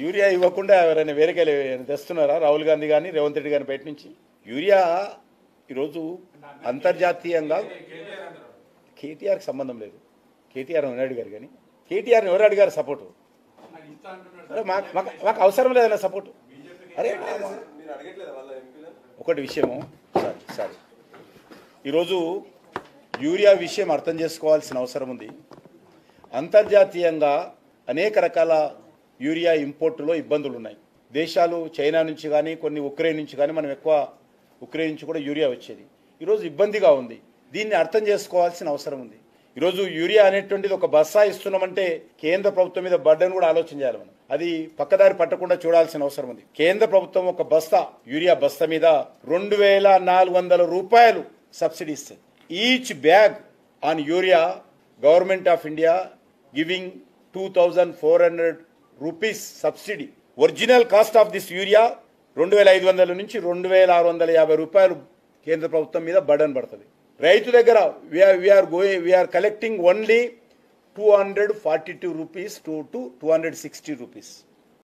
Urea ఇవ్వకుండా ఎవరైనా వేరేకే తెస్తున్నారా? రాహుల్ గాంధీ కానీ రేవంత్ రెడ్డి కానీ బయట నుంచి యూరియా ఈరోజు అంతర్జాతీయంగా కేటీఆర్కి సంబంధం లేదు. కేటీఆర్ ఎవరు అడిగారు కానీ కేటీఆర్ని ఎవరు అడిగారు సపోర్టు? అరే మాకు అవసరం లేదన్న సపోర్టు. అరే ఒకటి విషయము సారీ ఈరోజు యూరియా విషయం అర్థం చేసుకోవాల్సిన అవసరం ఉంది. అంతర్జాతీయంగా అనేక రకాల యూరియా ఇంపోర్టులో ఇబ్బందులు ఉన్నాయి. దేశాలు చైనా నుంచి కానీ కొన్ని ఉక్రెయిన్ నుంచి కానీ మనం ఎక్కువ ఉక్రెయిన్ నుంచి కూడా యూరియా వచ్చేది. ఈరోజు ఇబ్బందిగా ఉంది. దీన్ని అర్థం చేసుకోవాల్సిన అవసరం ఉంది. ఈరోజు యూరియా అనేటువంటిది ఒక బస్తా ఇస్తున్నామంటే కేంద్ర ప్రభుత్వం మీద బర్డెన్ కూడా ఆలోచన చేయాలి. మనం అది పక్కదారి పట్టకుండా చూడాల్సిన అవసరం ఉంది. కేంద్ర ప్రభుత్వం ఒక బస్తా యూరియా బస్తా మీద 2400 రూపాయలు సబ్సిడీ ఇస్తుంది. Each bag on urea government of India giving 2400 rupees subsidy. Original cost of this urea 2500 నుంచి 2650 రూపాయలు కేంద్ర ప్రభుత్వం మీద బర్డెన్ పడుతుంది. రైతు దగ్గర we are collecting only 242 rupees to 260 rupees.